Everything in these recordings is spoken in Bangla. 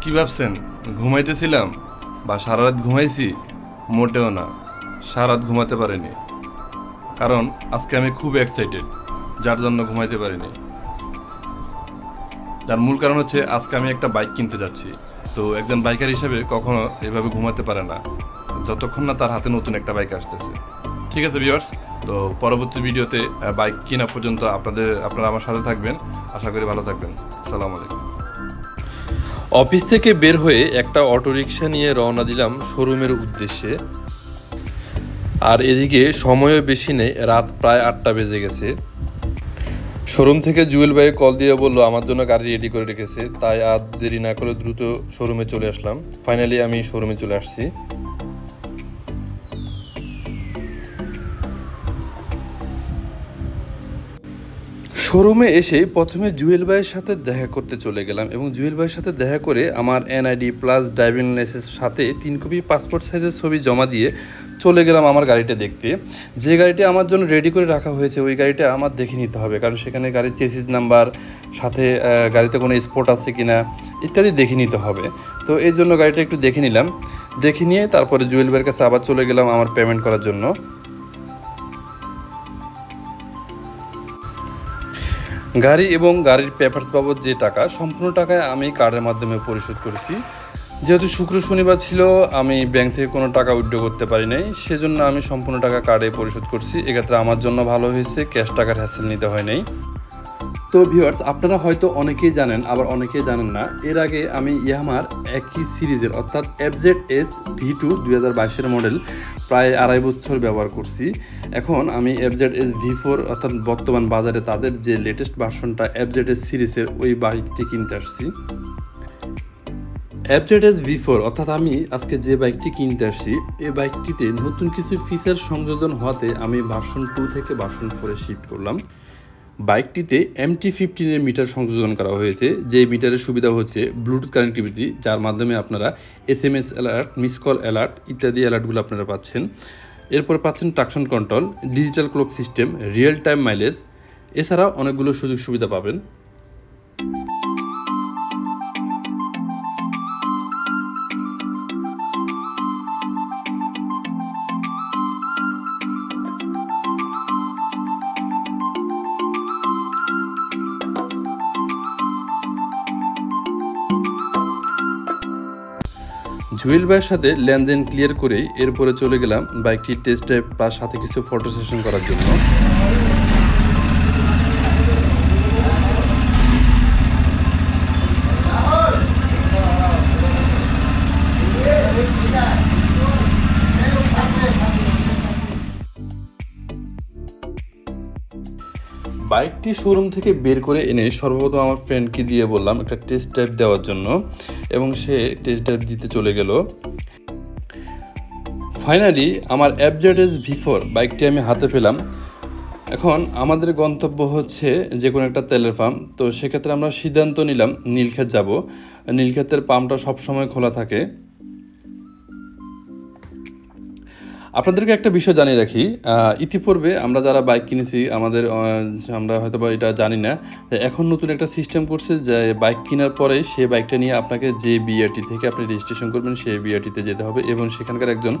কি ভাবছেন ঘুমাইতেছিলাম বা সারা রাত ঘুমাইছি? মোটেও না, সারা রাত ঘুমাতে পারিনি। কারণ আজকে আমি খুব এক্সাইটেড, যার জন্য ঘুমাইতে পারিনি। যার মূল কারণ হচ্ছে আজকে আমি একটা বাইক কিনতে যাচ্ছি। তো একজন বাইকার হিসেবে কখনো এভাবে ঘুমাতে পারে না যতক্ষণ না তার হাতে নতুন একটা বাইক আসতেছে। ঠিক আছে ভিউয়ার্স, তো পরবর্তী ভিডিওতে বাইক কেনা পর্যন্ত আপনারা আমার সাথে থাকবেন। আশা করি ভালো থাকবেন। আসসালামু আলাইকুম। অফিস থেকে বের হয়ে একটা অটোরিকশা নিয়ে রওনা দিলাম শোরুমের উদ্দেশ্যে। আর এদিকে সময়ও বেশি নেই, রাত প্রায় 8টা বেজে গেছে। শোরুম থেকে জুয়েল ভাই কল দিয়ে বললো আমার জন্য গাড়ি রেডি করে রেখেছে, তাই আর দেরি না করে দ্রুত শোরুমে চলে আসলাম। ফাইনালি আমি শোরুমে চলে আসছি। শোরুমে এসে প্রথমে জুয়েল ভাইয়ের সাথে দেখা করতে চলে গেলাম এবং জুয়েল ভাইয়ের সাথে দেখা করে আমার এনআইডি প্লাস ড্রাইভিং লাইসেন্সের সাথে 3 কপি পাসপোর্ট সাইজের ছবি জমা দিয়ে চলে গেলাম আমার গাড়িটা দেখতে। যে গাড়িটা আমার জন্য রেডি করে রাখা হয়েছে ওই গাড়িটা আমার দেখে নিতে হবে, কারণ সেখানে গাড়ির চেসিস নাম্বার, সাথে গাড়িতে কোনো স্পট আছে কিনা ইত্যাদি দেখে নিতে হবে। তো এই জন্য গাড়িটা একটু দেখে নিলাম। দেখে নিয়ে তারপরে জুয়েল ভাইয়ের কাছে আবার চলে গেলাম আমার পেমেন্ট করার জন্য। গাড়ি এবং গাড়ির পেপারস বাবদ যে টাকা, সম্পূর্ণ টাকায় আমি কার্ডের মাধ্যমে পরিশোধ করেছি। যেহেতু শুক্র শনিবার ছিল, আমি ব্যাংক থেকে কোনো টাকা উইথড্র করতে পারি নাই, সেজন্য আমি সম্পূর্ণ টাকা কার্ডে পরিশোধ করছি। এক্ষেত্রে আমার জন্য ভালো হয়েছে, ক্যাশ টাকার হ্যাসেল নিতে হয় নাই। তো ভিউয়ার্স, আপনারা হয়তো অনেকেই জানেন, আবার অনেকেই জানেন না, এর আগে আমি ইয়ামাহার একই সিরিজের অর্থাৎ FZS V2 2022 মডেল প্রায় 2.5 বছর ব্যবহার করছি। এখন আমি FZS V4 অর্থাৎ বর্তমান বাজারে তাদের যে লেটেস্ট ভার্সনটা FZS সিরিজের ওই বাইকটি কিনতে আসছি। FZS V4 অর্থাৎ আমি আজকে যে বাইকটি কিনতে আসছি, এই বাইকটিতে নতুন কিছু ফিচার সংযোজন হওয়াতে আমি ভার্সন 2 থেকে ভার্সন 4-এ শিফট করলাম। বাইকটিতে MT15 এর মিটার সংযোজন করা হয়েছে। যে মিটারের সুবিধা হচ্ছে ব্লুটুথ কানেক্টিভিটি, যার মাধ্যমে আপনারা SMS alert, miss call alert ইত্যাদি অ্যালার্টগুলো আপনারা পাচ্ছেন। এরপর পাচ্ছেন traction control, digital clock system, real time mileage, এছাড়াও অনেকগুলো সুযোগ সুবিধা পাবেন। জুয়েল ভাইয়ের সাথে লেনদেন ক্লিয়ার করেই এরপরে চলে গেলাম বাইকটির টেস্ট ড্রাইভ প্লাস সাথে কিছু ফটো সেশন করার জন্য। বাইকটি শোরুম থেকে বের করে এনে সর্বপ্রথম আমার ফ্রেন্ডকে দিয়ে বললাম একটা টেস্ট ড্রাইভ দেওয়ার জন্য, এবং সে টেস্ট ড্রাইভ দিতে চলে গেল। ফাইনালি আমার FZS V4 বাইকটি আমি হাতে পেলাম। এখন আমাদের গন্তব্য হচ্ছে যে কোনো একটা তেলের পাম্প। তো সেক্ষেত্রে আমরা সিদ্ধান্ত নিলাম নীলক্ষেত যাব। নীলক্ষেতের পাম্পটা সবসময় খোলা থাকে। আপনাদেরকে একটা বিষয় জানিয়ে রাখি, ইতিপূর্বে আমরা যারা বাইক কিনেছি আমরা হয়তো বা এটা জানি না, এখন নতুন একটা সিস্টেম করছে যে বাইক কেনার পরে সে বাইকটা নিয়ে আপনাকে যে বিআরটি থেকে আপনি রেজিস্ট্রেশন করবেন সেই বিআরটিতে যেতে হবে, এবং সেখানকার একজন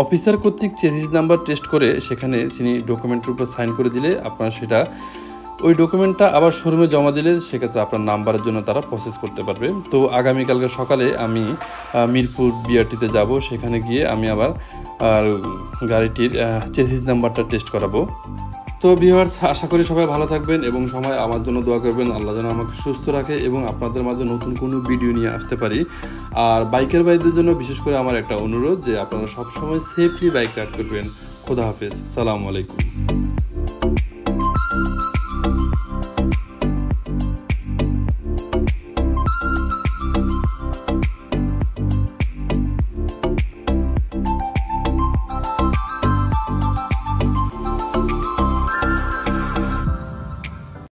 অফিসার কর্তৃক চেসিস নাম্বার টেস্ট করে সেখানে তিনি ডকুমেন্টের উপর সাইন করে দিলে আপনার সেটা ওই ডকুমেন্টটা আবার শোরুমে জমা দিলে সেক্ষেত্রে আপনার নাম্বারের জন্য তারা প্রসেস করতে পারবে। তো আগামীকালকে সকালে আমি মিরপুর বিআরটিতে যাব, সেখানে গিয়ে আমি আবার গাড়িটির চেসিস নাম্বারটা টেস্ট করাবো। তো ভিউয়ার্স, আশা করি সবাই ভালো থাকবেন এবং সবাই আমার জন্য দোয়া করবেন, আল্লাহ যেন আমাকে সুস্থ রাখে এবং আপনাদের মাঝে নতুন কোনো ভিডিও নিয়ে আসতে পারি। আর বাইকের ভাইদের জন্য বিশেষ করে আমার একটা অনুরোধ যে আপনারা সবসময় সেফলি বাইক রাইড করবেন। খোদা হাফেজ, সালামু আলাইকুম।